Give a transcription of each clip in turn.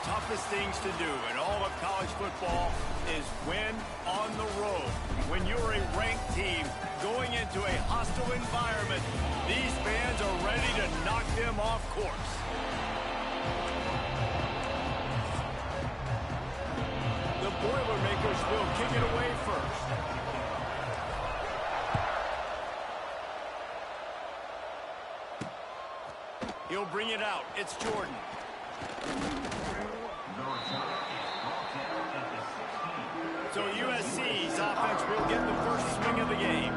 toughest things to do in all of college football is win on the road. When you're a ranked team going into a hostile environment, these fans are ready to knock them off course. The Boilermakers will kick it away first. He'll bring it out. It's Jordan. So USC's offense will get the first swing of the game.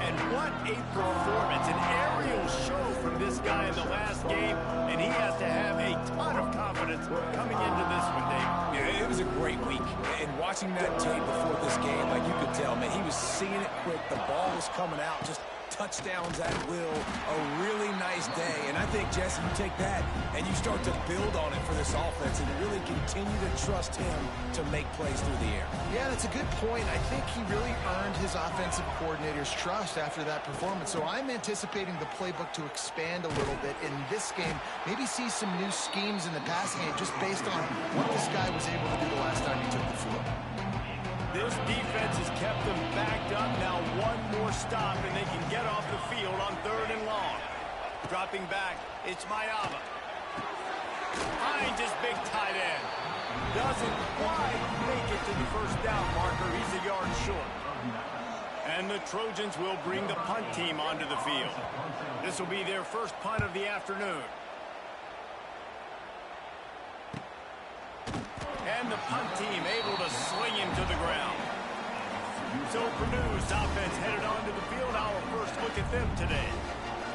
And what a performance, an aerial show from this guy in the last game, and he has to have a ton of confidence coming into this one, Dave. Yeah, it was a great week. And watching that tape before this game, like you could tell, man, he was seeing it quick. The ball was coming out, just touchdowns at will. A really nice day. And I think, Jesse, you take that and you start to build on it for this offense and really continue to trust him to make plays through the air. Yeah, that's a good point. I think he really earned his offensive coordinator's trust after that performance. So I'm anticipating the playbook to expand a little bit in this game. Maybe see some new schemes in the passing game just based on what this guy was able to do the last time he took the field. This defense has kept them backed up. Now one more stop, and they can get off the field on 3rd and long. Dropping back, it's Mayava. Finds his big tight end. Doesn't quite make it to the first down marker. He's a yard short. And the Trojans will bring the punt team onto the field. This will be their first punt of the afternoon. And the punt team able to sling him to the ground. So Purdue's offense headed onto the field. Our first look at them today.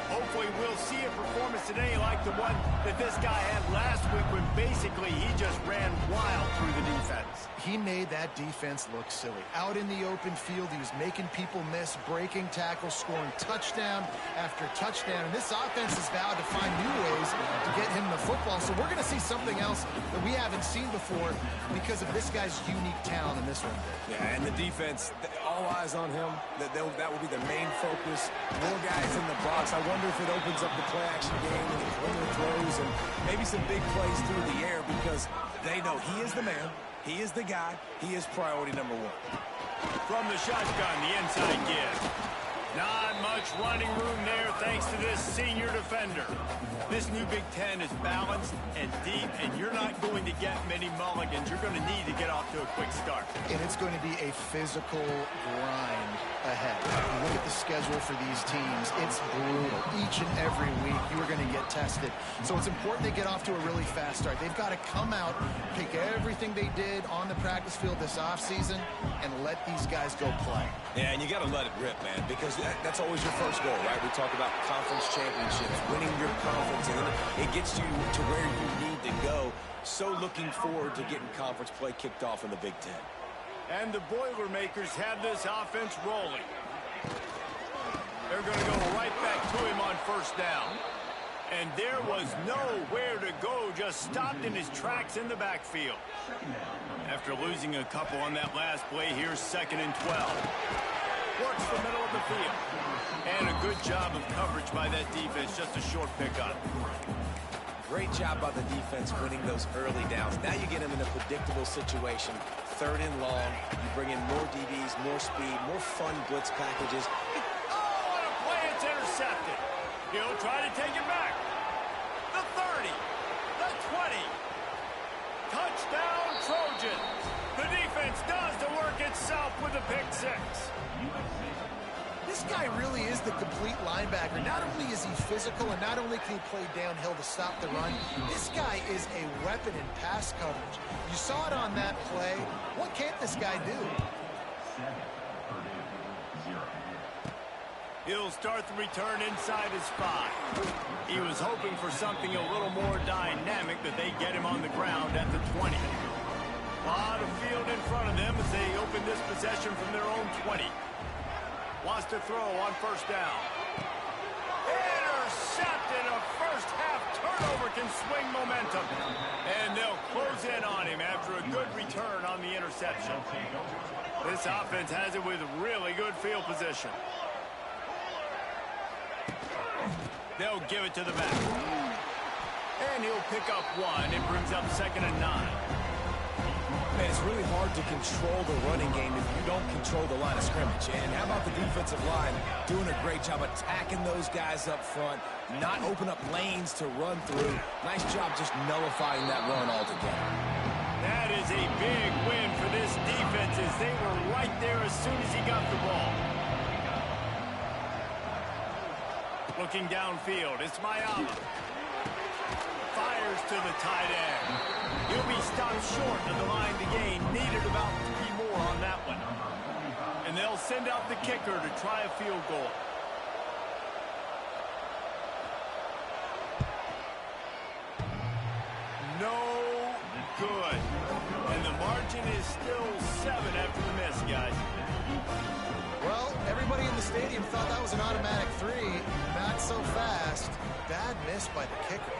Hopefully we'll see a performance today like the one that this guy had last week when basically he just ran wild through the defense. He made that defense look silly. Out in the open field, he was making people miss, breaking tackles, scoring touchdown after touchdown. And this offense has vowed to find new ways to get him the football. So we're going to see something else that we haven't seen before because of this guy's unique talent in this one. Yeah, and the defense, all eyes on him. That will be the main focus. More guys in the box. I wonder if it opens up the play-action game and the corner throws and maybe some big plays through the air because they know he is the man, he is the guy, he is priority number one. From the shotgun, the inside give. Not much running room there thanks to this senior defender. This new Big Ten is balanced and deep, and you're not going to get many mulligans. You're going to need to get off to a quick start. And it's going to be a physical grind ahead. Look at the schedule for these teams. It's brutal. Each and every week, you are going to get tested. So it's important they get off to a really fast start. They've got to come out, take everything they did on the practice field this offseason, and let these guys go play. Yeah, and you got to let it rip, man, because that's always your first goal, right? We talk about conference championships, winning your conference, and then it gets you to where you need to go. So looking forward to getting conference play kicked off in the Big Ten. And the Boilermakers have this offense rolling. They're going to go right back to him on first down. And there was nowhere to go, just stopped in his tracks in the backfield. After losing a couple on that last play, here's 2nd and 12. Works the middle of the field. And a good job of coverage by that defense, just a short pickup. Great job by the defense winning those early downs. Now you get them in a predictable situation. 3rd and long. You bring in more DBs, more speed, more fun blitz packages. Oh, what a play. It's intercepted. He'll try to take it back. The 30. The 20. Touchdown, Trojans. The defense does the work itself with a pick 6. This guy really is the complete linebacker. Not only is he physical and not only can he play downhill to stop the run, this guy is a weapon in pass coverage. You saw it on that play. What can't this guy do? He'll start the return inside his 5. He was hoping for something a little more dynamic, but they get him on the ground at the 20. A lot of field in front of them as they open this possession from their own 20. Wants to throw on first down. Intercepted. A first half turnover can swing momentum. And they'll close in on him after a good return on the interception. This offense has it with really good field position. They'll give it to the back. And he'll pick up one. It brings up 2nd and 9. Man, it's really hard to control the running game if you don't control the line of scrimmage. And how about the defensive line doing a great job attacking those guys up front, not open up lanes to run through. Nice job just nullifying that run altogether. That is a big win for this defense as they were right there as soon as he got the ball. Looking downfield, it's Mayama. Fires to the tight end. He'll be stopped short of the line to gain. Needed about 3 more on that one. And they'll send out the kicker to try a field goal. No good. And the margin is still 7 after the miss, guys. Well, everybody in the stadium thought that was an automatic 3. Not so fast. Bad miss by the kicker.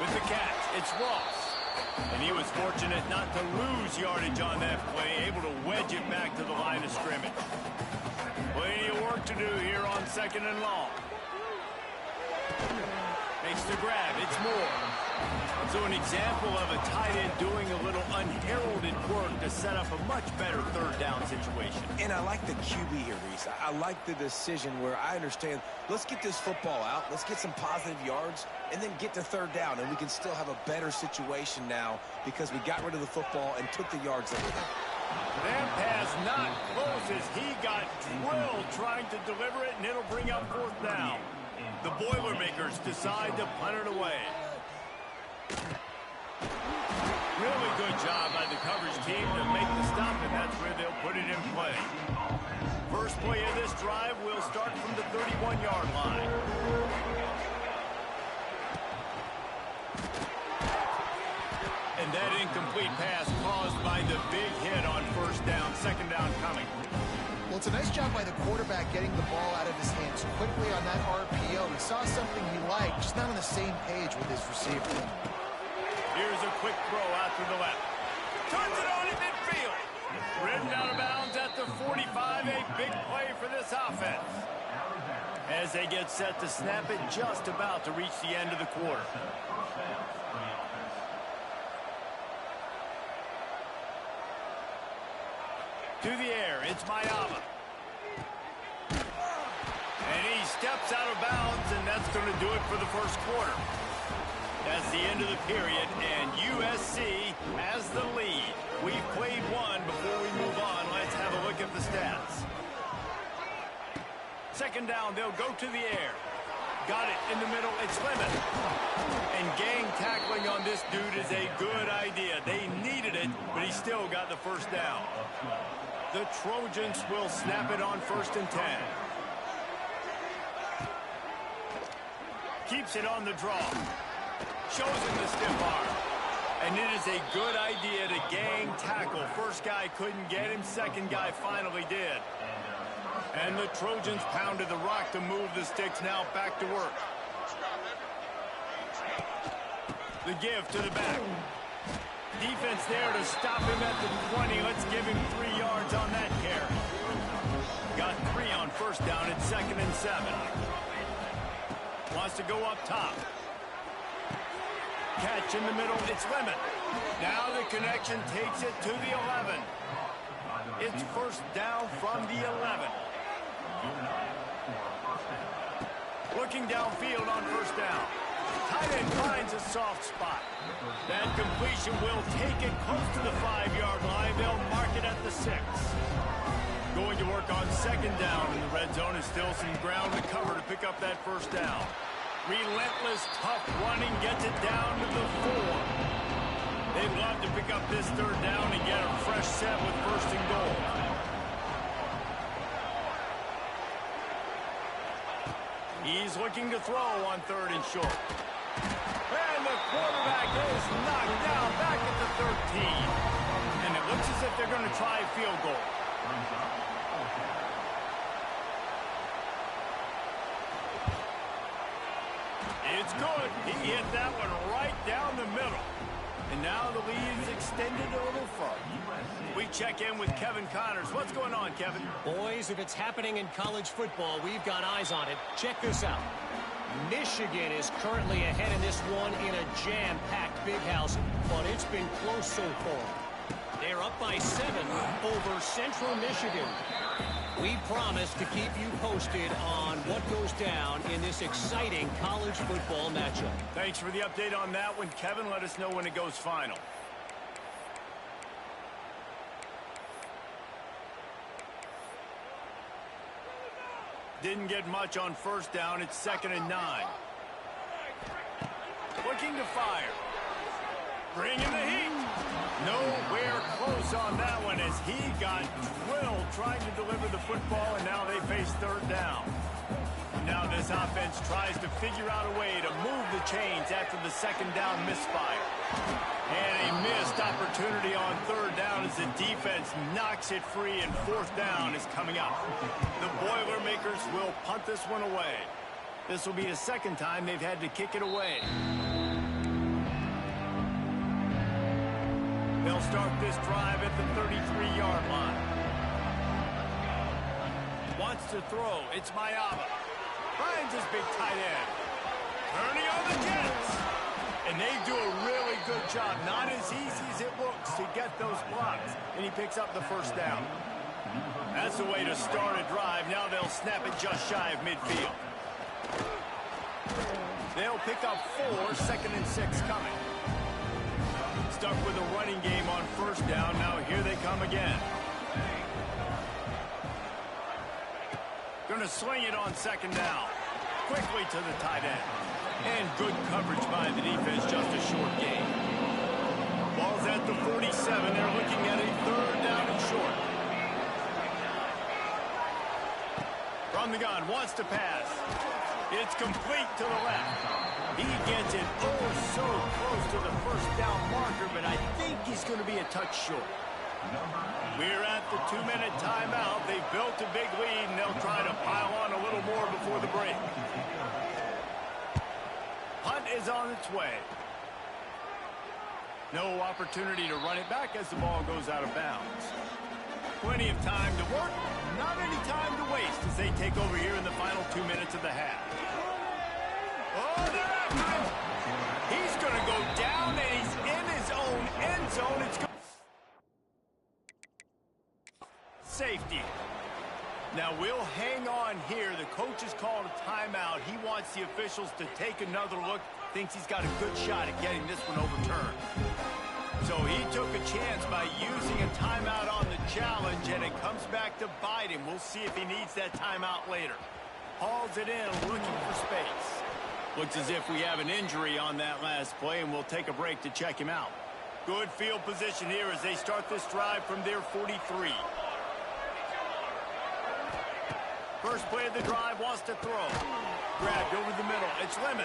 With the catch, it's Ross. And he was fortunate not to lose yardage on that play, able to wedge it back to the line of scrimmage. Plenty of work to do here on 2nd and long. Makes the grab, it's Moore. So an example of a tight end doing a little unheralded work to set up a much better 3rd down situation. And I like the QB here, Reese. I like the decision where I understand, let's get this football out, let's get some positive yards, and then get to 3rd down, and we can still have a better situation now because we got rid of the football and took the yards that were there. That pass not close as he got drilled trying to deliver it, and it'll bring up 4th down. The Boilermakers decide to punt it away. Really good job by the coverage team to make the stop, and that's where they'll put it in play. First play of this drive will start from the 31-yard line. And that incomplete pass caused by the big hit on 1st down, 2nd down coming. Well, it's a nice job by the quarterback getting the ball out of his hands quickly on that RPO. He saw something he liked, just not on the same page with his receiver. Here's a quick throw out to the left. Turns it on in midfield. Ridden out of bounds at the 45. A big play for this offense. As they get set to snap it, just about to reach the end of the quarter. To the air, it's Mayama. And he steps out of bounds, and that's going to do it for the first quarter. That's the end of the period, and USC has the lead. We've played one before we move on. Let's have a look at the stats. 2nd down, they'll go to the air. Got it in the middle, it's Lemon. And gang tackling on this dude is a good idea. They needed it, but he still got the 1st down. The Trojans will snap it on 1st and 10. Keeps it on the draw. Shows him the stiff arm. And it is a good idea to gang tackle. First guy couldn't get him. 2nd guy finally did. And the Trojans pounded the rock to move the sticks. Now back to work. The give to the back. Defense there to stop him at the 20. Let's give him 3 yards on that carry. Got 3 on 1st down. It's 2nd and 7. Wants to go up top. Catch in the middle. It's Lemon. Now the connection takes it to the 11. It's 1st down from the 11. Looking downfield on 1st down. Tight end finds a soft spot. That completion will take it close to the 5-yard line. They'll mark it at the 6. Going to work on 2nd down in the red zone is still some ground to cover to pick up that 1st down. Relentless, tough running gets it down to the 4. They'd love to pick up this 3rd down and get a fresh set with 1st and goal. He's looking to throw on 3rd and short. And the quarterback is knocked down back at the 13. And it looks as if they're going to try a field goal. It's good. He hit that one right down the middle. And now the lead is extended a little further. We check in with Kevin Connors. What's going on, Kevin? Boys, if it's happening in college football, we've got eyes on it. Check this out. Michigan is currently ahead in this one in a jam-packed big house, but it's been close so far. They're up by 7 over Central Michigan. We promise to keep you posted on what goes down in this exciting college football matchup. Thanks for the update on that one, Kevin. Let us know when it goes final. Didn't get much on first down. It's 2nd and 9. Looking to fire. Bringing the heat. Nowhere close on that one as he got drilled trying to deliver the football, and now they face 3rd down. Now this offense tries to figure out a way to move the chains after the 2nd down misfire. And a missed opportunity on 3rd down as the defense knocks it free, and 4th down is coming up. The Boilermakers will punt this one away. This will be the 2nd time they've had to kick it away. They'll start this drive at the 33-yard line. Wants to throw. It's Mayava. Finds his big tight end. Turning on the Jets. And they do a really good job. Not as easy as it looks to get those blocks. And he picks up the 1st down. That's the way to start a drive. Now they'll snap it just shy of midfield. They'll pick up 4, 2nd and 6 coming. Stuck with a running game on 1st down. Now here they come again. Going to sling it on 2nd down. Quickly to the tight end. And good coverage by the defense, just a short gain. Ball's at the 47. They're looking at a 3rd down and short. From the gun, wants to pass. It's complete to the left. He gets it so close to the 1st down marker, but I think he's going to be a touch short. We're at the 2-minute timeout. They've built a big lead, and they'll try to pile on a little more before the break. Punt is on its way. No opportunity to run it back as the ball goes out of bounds. Plenty of time to work, not any time to waste as they take over here in the final 2 minutes of the half. Oh, they're after him. He's going to go down, and he's in his own end zone. It's safety. Now we'll hang on here. The coach has called a timeout. He wants the officials to take another look. Thinks he's got a good shot at getting this one overturned. So he took a chance by using a timeout on the challenge, and it comes back to bite him. We'll see if he needs that timeout later. Hauls it in, looking for space. Looks as if we have an injury on that last play, and we'll take a break to check him out. Good field position here as they start this drive from their 43. First play of the drive, wants to throw. Grabbed over the middle. It's Lemon.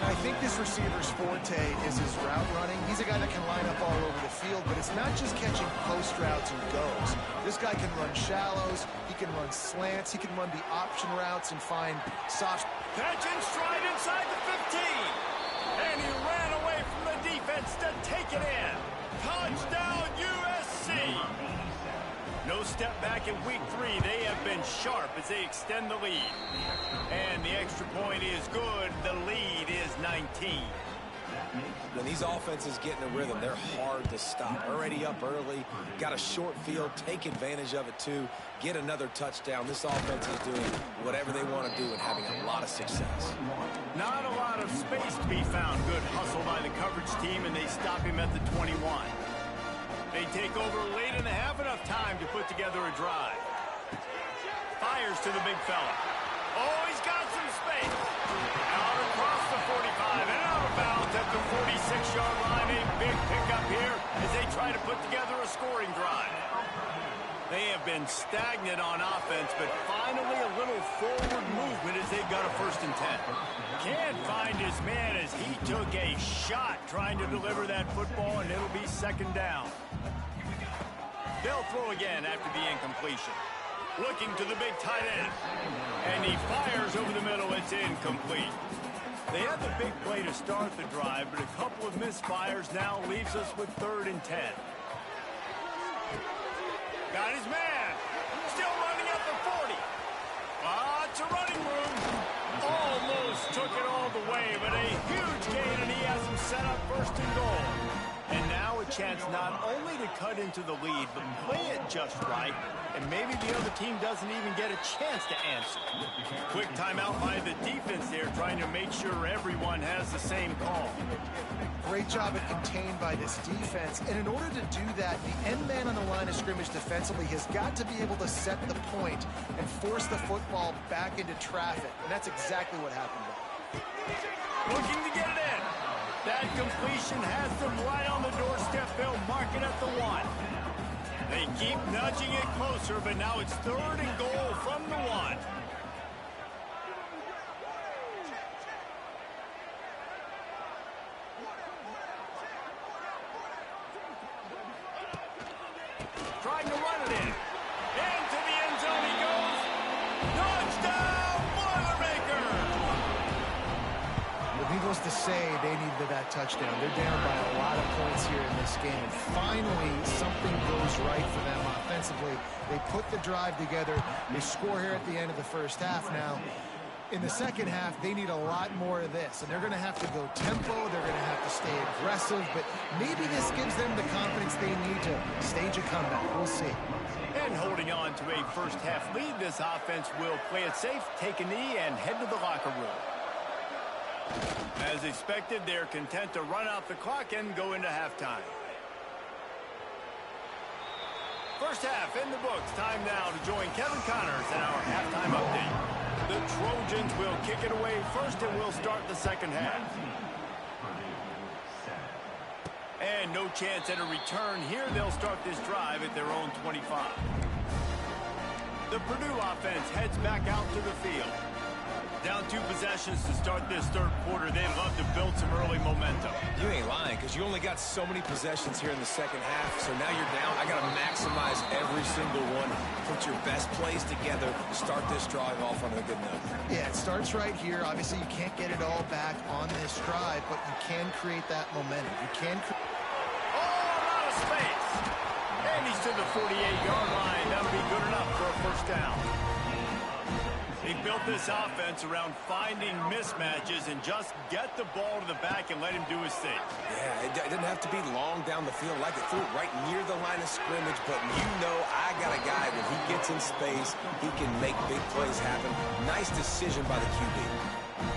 I think this receiver's forte is his route running. He's a guy that can line up all over the field, but it's not just catching post routes and goes. This guy can run shallows. He can run slants. He can run the option routes and find soft. Catch and stride inside the 15. And he ran away from the defense to take it in. Touchdown, USC. No step back in week 3. They have been sharp as they extend the lead. And the extra point is good. The lead is 19. When these offenses get in a rhythm, they're hard to stop. Already up early, got a short field, take advantage of it too, get another touchdown. This offense is doing whatever they want to do and having a lot of success. Not a lot of space to be found. Good hustle by the coverage team, and they stop him at the 21. They take over late in the half, enough time to put together a drive. Fires to the big fella. Oh, he's got some space. Out across the 45 and out of bounds at the 46-yard line. A big pickup here as they try to put together a scoring drive. They have been stagnant on offense, but finally a little forward movement as they've got a 1st and 10. Can't find his man as he took a shot trying to deliver that football, and it'll be 2nd down. They'll throw again after the incompletion. Looking to the big tight end. And he fires over the middle. It's incomplete. They had the big play to start the drive, but a couple of misfires now leaves us with 3rd and 10. Got his man. Still running at the 40. Lots of running room. Almost almost took it all the way, but a huge gain, and he has him set up first and goal. And now a chance not only to cut into the lead, but play it just right, and maybe the other team doesn't even get a chance to answer. Quick timeout by the defense there, trying to make sure everyone has the same call. Great job at contained by this defense. And in order to do that, the end man on the line of scrimmage defensively has got to be able to set the point and force the football back into traffic. And that's exactly what happened there. Looking to get it in. That completion has them right on the doorstep. They'll mark it at the 1. They keep nudging it closer, but now it's 3rd and goal from the 1. Trying to run it in. Into the end zone he goes. Touchdown, Boilermaker! Needless to say, they needed that touchdown. They're down by a lot of points here in this game. And finally, something goes right for them offensively. They put the drive together. They score here at the end of the first half. Now, in the second half, they need a lot more of this. And they're going to have to go tempo. They're going to have to stay aggressive. But maybe this gives them the confidence they need to stage a comeback. We'll see. And holding on to a first-half lead, this offense will play it safe, take a knee, and head to the locker room. As expected, they're content to run out the clock and go into halftime. First half in the books. Time now to join Kevin Connors in our halftime update. The Trojans will kick it away first, and we'll start the second half. And no chance at a return here. They'll start this drive at their own 25. The Purdue offense heads back out to the field. Down 2 possessions to start this third quarter. They'd love to build some early momentum. You ain't lying, because you only got so many possessions here in the second half. So now you're down. I got to maximize every single one. Put your best plays together. Start this drive off on a good note. Yeah, it starts right here. Obviously, you can't get it all back on this drive, but you can create that momentum. You can out of space. And he's to the 48-yard line. That'll be good enough for a first down. They built this offense around finding mismatches and just get the ball to the back and let him do his thing. Yeah, it didn't have to be long down the field. Like it threw it right near the line of scrimmage, but you know I got a guy when he gets in space, he can make big plays happen. Nice decision by the QB.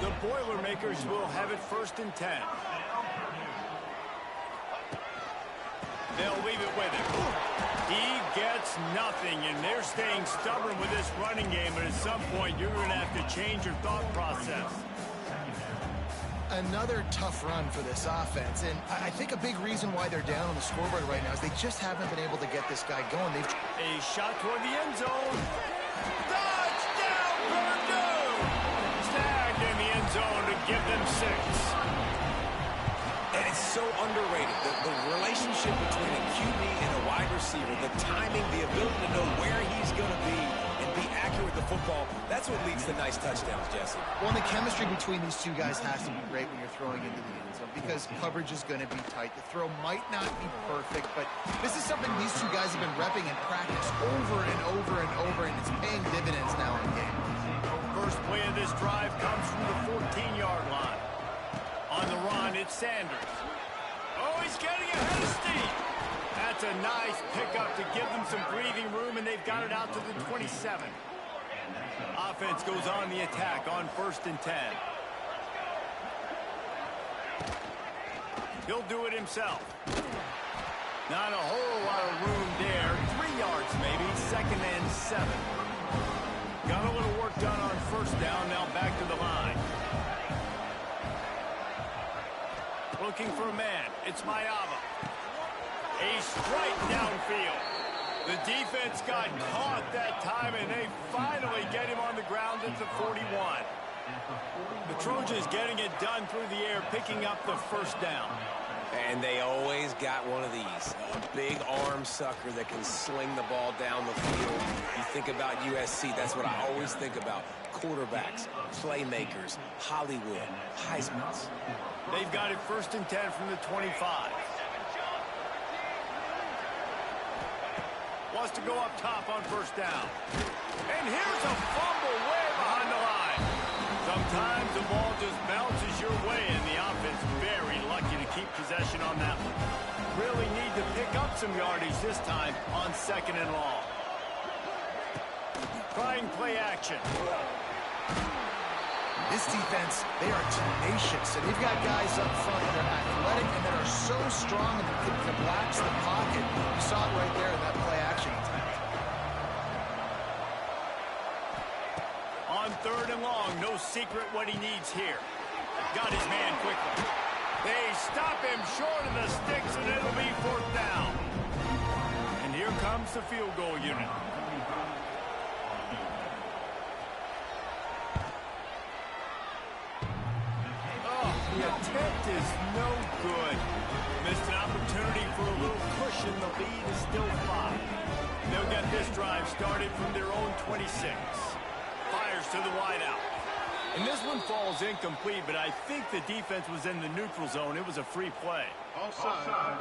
The Boilermakers will have it 1st and 10. They'll leave it with him. He gets nothing, and they're staying stubborn with this running game, but at some point you're going to have to change your thought process. Another tough run for this offense, and I think a big reason why they're down on the scoreboard right now is they just haven't been able to get this guy going. A shot toward the end zone. Touchdown, Purdue! Snagged in the end zone to give them 6. And it's so underrated. The relationship between a QB and a wide receiver, the timing, the ability to know where he's going to be and be accurate with the football, that's what leads to nice touchdowns, Jesse. Well, the chemistry between these two guys has to be great when you're throwing into the end zone because coverage is going to be tight. The throw might not be perfect, but this is something these two guys have been repping in practice over and over and over, and it's paying dividends now in game. First play of this drive comes from the 14-yard line. On the run, it's Sanders. Oh, he's getting ahead of steam. That's a nice pickup to give them some breathing room, and they've got it out to the 27. Offense goes on the attack on 1st and 10. He'll do it himself. Not a whole lot of room there. 3 yards maybe, 2nd and 7. Got a little work done on 1st down, now back to the line. Looking for a man. It's Mayava. A strike downfield. The defense got caught that time, and they finally get him on the ground at the 41. The Trojans getting it done through the air, picking up the 1st down. And they always got one of these. A big arm sucker that can sling the ball down the field. You think about USC, that's what I always think about. Quarterbacks, playmakers, Hollywood, Heismans. They've got it 1st and 10 from the 25. Wants to go up top on 1st down. And here's a fumble way behind the line. So Sometimes the ball just bounces your way, and the offense very lucky to keep possession on that one. Really need to pick up some yardage this time on 2nd and long. Trying play action. This defense, they are tenacious, and they've got guys up front that are athletic and that are so strong and can collapse the pocket. You saw it right there in that play action attack. On 3rd and long, no secret what he needs here. Got his man quickly. They stop him short of the sticks, and it'll be 4th down. And here comes the field goal unit. The attempt is no good. Missed an opportunity for a little cushion. The lead is still 5. They'll get this drive started from their own 26. Fires to the wideout. And this one falls incomplete, but I think the defense was in the neutral zone. It was a free play. Offside.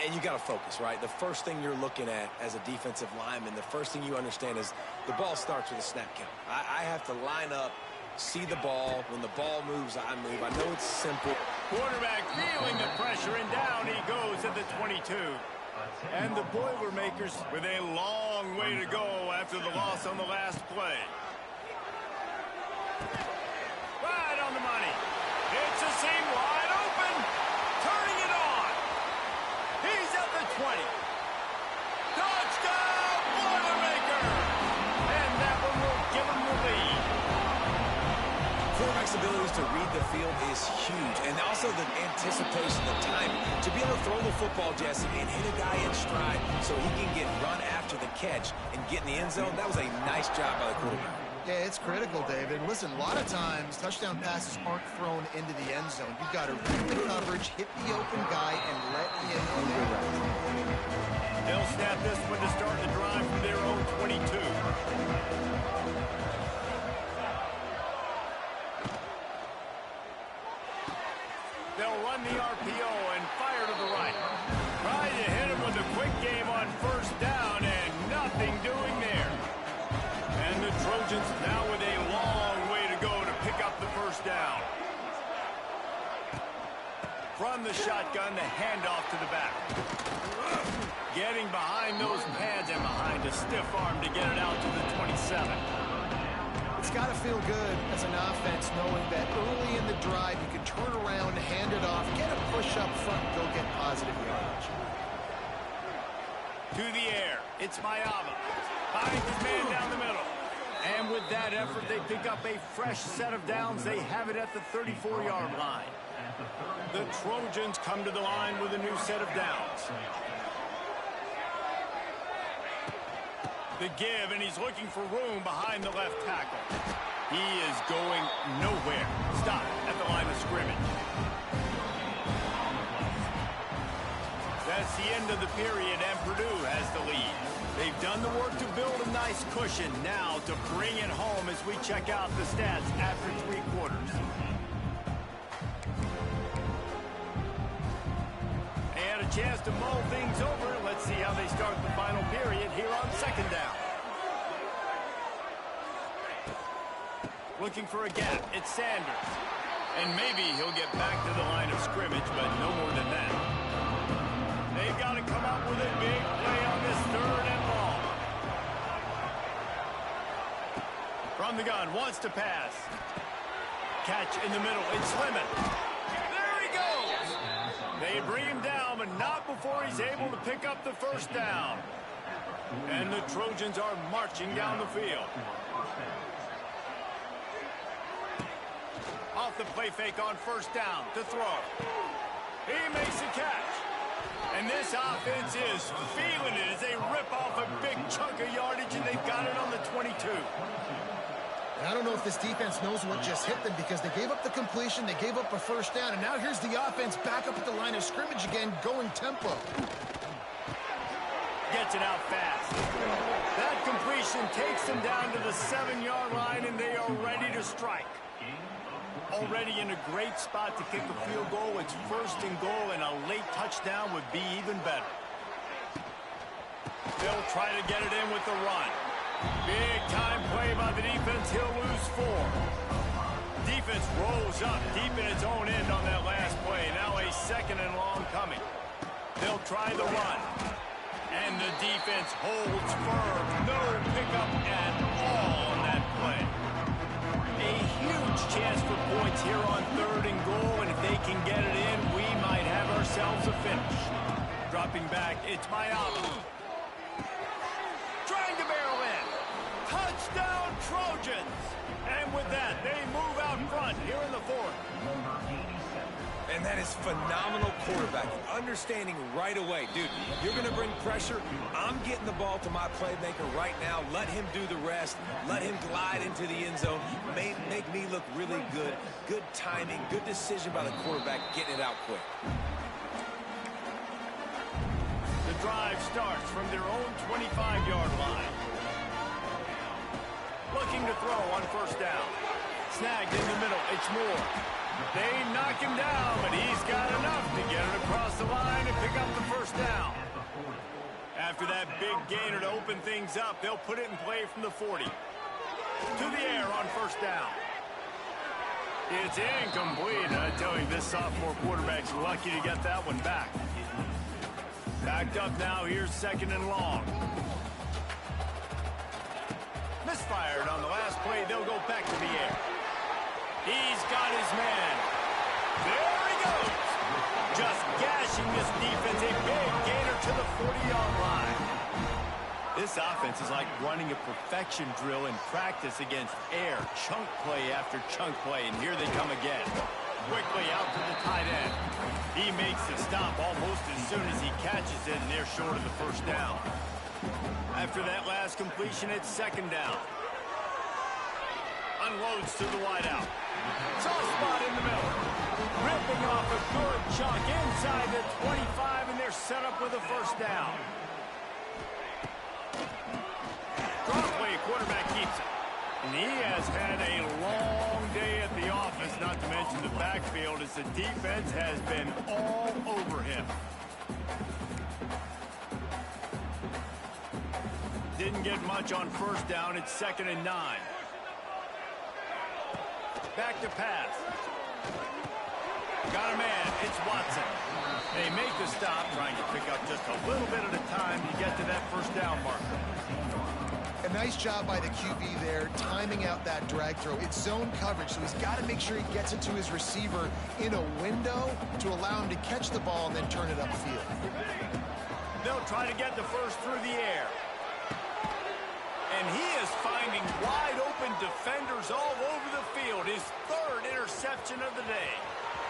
And you got to focus, right? The first thing you're looking at as a defensive lineman, the first thing you understand is the ball starts with a snap count. I have to line up, see the ball. When the ball moves, I move. I know it's simple. Quarterback feeling the pressure, and down he goes at the 22. And the Boilermakers with a long way to go after the loss on the last play. Right on the money. It's a seam wide open. Turning it on. He's at the 20. Touchdown, Boilermaker! And that one will give him the lead. Quarterback's abilities to read the field is huge. And also the anticipation, the timing. To be able to throw the football, Jesse, and hit a guy in stride so he can get run after the catch and get in the end zone, that was a nice job by the quarterback. Yeah, it's critical, David. Listen, a lot of times, touchdown passes aren't thrown into the end zone. You've got to read the coverage, hit the open guy, and let him direct. They'll snap this one to start the drive from their own 22. They'll run the RPO and fire to the right. Try to hit him with a quick game on 1st down, and nothing doing there. And the Trojans now with a long way to go to pick up the 1st down. From the shotgun, the handoff to the back. Getting behind those pads and behind a stiff arm to get it out to the 27. It's got to feel good as an offense knowing that early in the drive you can turn around, hand it off, get a push up front, and go get positive yardage. To the air, it's Mayava. Finds his man down the middle. And with that effort, they pick up a fresh set of downs. They have it at the 34-yard line. The Trojans come to the line with a new set of downs. The give, and he's looking for room behind the left tackle. He is going nowhere. Stop at the line of scrimmage. That's the end of the period, and Purdue has the lead. They've done the work to build a nice cushion. Now to bring it home as we check out the stats after 3 quarters. They had a chance to mull things over. Let's see how they start the final period here on 2nd down. Looking for a gap. It's Sanders. And maybe he'll get back to the line of scrimmage, but no more than that. They've got to come up with a big play on this 3rd and long. From the gun, wants to pass. Catch in the middle. It's Lemon. There he goes. They bring him down, but not before he's able to pick up the 1st down. And the Trojans are marching down the field. Off the play fake on 1st down to throw. He makes a catch. And this offense is feeling it as they rip off a big chunk of yardage, and they've got it on the 22. I don't know if this defense knows what just hit them because they gave up the completion, they gave up a 1st down, and now here's the offense back up at the line of scrimmage again, going tempo. Gets it out fast. That completion takes them down to the 7-yard line, and they are ready to strike. Already in a great spot to kick a field goal. It's 1st and goal, and a late touchdown would be even better. They'll try to get it in with the run. Big time play by the defense. He'll lose 4. Defense rolls up deep in its own end on that last play. Now a 2nd and long coming. They'll try the run. And the defense holds firm. No pickup at all on that play. A huge chance for points here on 3rd and goal. And if they can get it in, we might have ourselves a finish. Dropping back, it's Mayama. Trying to barrel in. Touchdown Trojans. And with that, they move out front here in the 4th. And that is phenomenal quarterbacking. Understanding right away, dude, you're going to bring pressure. I'm getting the ball to my playmaker right now. Let him do the rest. Let him glide into the end zone. Make me look really good. Good timing, good decision by the quarterback, getting it out quick. The drive starts from their own 25-yard line. Looking to throw on 1st down. Snagged in the middle. It's Moore. They knock him down, but he's got enough to get it across the line and pick up the 1st down. After that big gainer to open things up, they'll put it in play from the 40. To the air on 1st down. It's incomplete. I tell you, this sophomore quarterback's lucky to get that one back. Backed up now. Here's 2nd and long. Misfired on the last play. They'll go back to the air. He's got his man. There he goes. Just gashing this defense. A big gainer to the 40-yard line. This offense is like running a perfection drill in practice against air. Chunk play after chunk play. And here they come again. Quickly out to the tight end. He makes the stop almost as soon as he catches it. And they're short of the 1st down. After that last completion, it's 2nd down. Unloads to the wideout. Soft spot in the middle. Ripping off a good chunk inside the 25, and they're set up with a 1st down. Draw play, quarterback keeps it. And he has had a long day at the office, not to mention the backfield, as the defense has been all over him. Didn't get much on 1st down. It's 2nd and 9. Back to pass. Got a man. It's Watson. They make the stop, trying to pick up just a little bit at a time to get to that 1st down marker. A nice job by the QB there, timing out that drag throw. It's zone coverage, so he's got to make sure he gets it to his receiver in a window to allow him to catch the ball and then turn it upfield. They'll try to get the 1st through the air. And he is finding wide-open defenders all over the field. His 3rd interception of the day.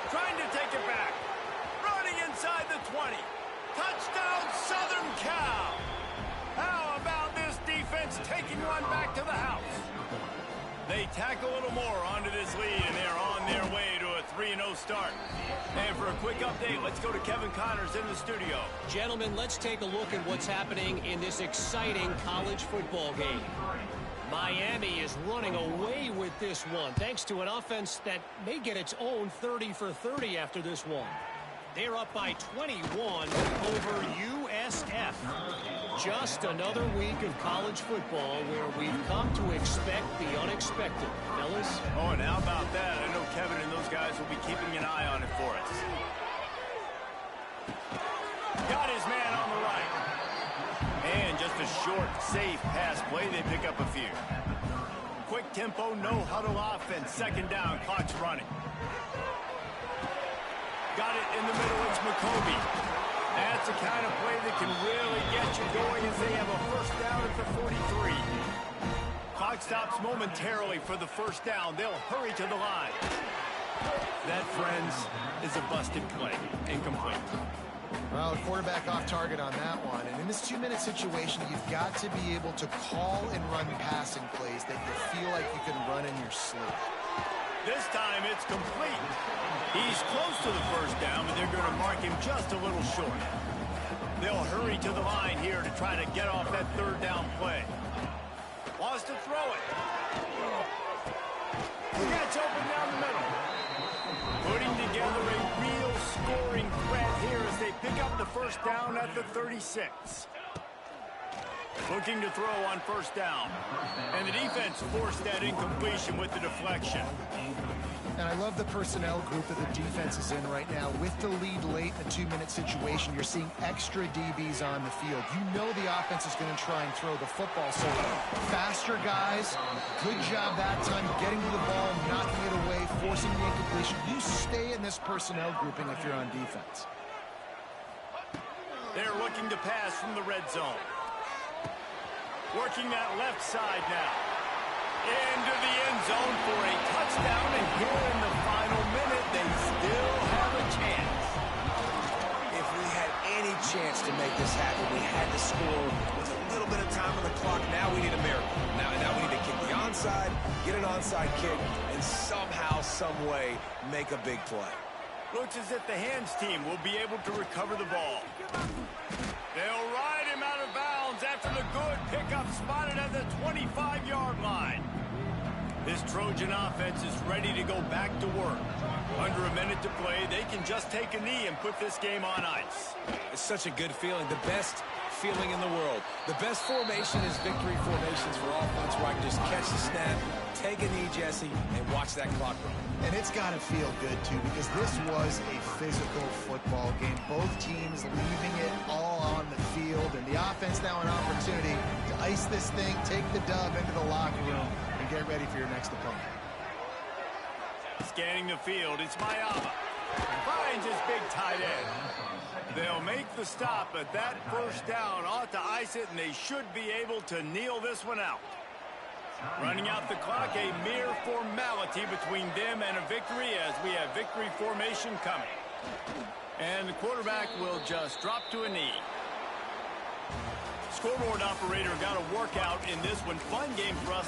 Trying to take it back. Running inside the 20. Touchdown, Southern Cal. How about this defense taking one back to the house? They tack a little more onto this lead, and they're on their way to a 3-0 start. And for a quick update, let's go to Kevin Connors in the studio. Gentlemen, let's take a look at what's happening in this exciting college football game. Miami is running away with this one, thanks to an offense that may get its own 30 for 30 after this one. They're up by 21 over USF. Just another week of college football where we've come to expect the unexpected. Fellas? Oh, and how about that? I know Kevin and those guys will be keeping an eye on it for us. Got his man on the right. And just a short, safe pass play. They pick up a few. Quick tempo, no huddle offense. 2nd down, clock's running. Got it in the middle. It's McCoby. That's the kind of play that can really get you going as they have a 1st down at the 43. Clock stops momentarily for the 1st down. They'll hurry to the line. That, friends, is a busted play. Incomplete. Well, the quarterback off target on that one. And in this 2-minute situation, you've got to be able to call and run passing plays that you feel like you can run in your sleep. This time it's complete. He's close to the 1st down, but they're going to mark him just a little short. They'll hurry to the line here to try to get off that 3rd down play. Wants to throw it. Gets open down the middle. Putting together a real scoring threat here as they pick up the 1st down at the 36. Looking to throw on first down. And the defense forced that incompletion with the deflection. And I love the personnel group that the defense is in right now. With the lead late in a 2-minute situation, you're seeing extra DBs on the field. You know the offense is going to try and throw the football. So faster guys, good job that time getting to the ball, knocking it away, forcing the incompletion. You stay in this personnel grouping if you're on defense. They're looking to pass from the red zone. Working that left side now. Into the end zone for a touchdown, and here in the final minute, they still have a chance. If we had any chance to make this happen, we had to score with a little bit of time on the clock. Now we need a miracle. Now we need to kick the onside, get an onside kick, and somehow, some way, make a big play. Looks as if the hands team will be able to recover the ball. They'll ride him out of bounds after the good pickup spotted at the 25-yard line. This Trojan offense is ready to go back to work. Under a minute to play, they can just take a knee and put this game on ice. It's such a good feeling, the best feeling in the world. The best formation is victory formations for offense, where I can just catch the snap, take a knee, Jesse, and watch that clock run. And it's got to feel good, too, because this was a physical football game. Both teams leaving it all on the field, and the offense now an opportunity to ice this thing, take the dub into the locker room, and get ready for your next opponent. Scanning the field, it's Mayama. Finds his big tight end. They'll make the stop, but that first down ought to ice it, and they should be able to kneel this one out. Running out the clock, a mere formality between them and a victory as we have victory formation coming. And the quarterback will just drop to a knee. Scoreboard operator got a workout in this one. Fun game for us.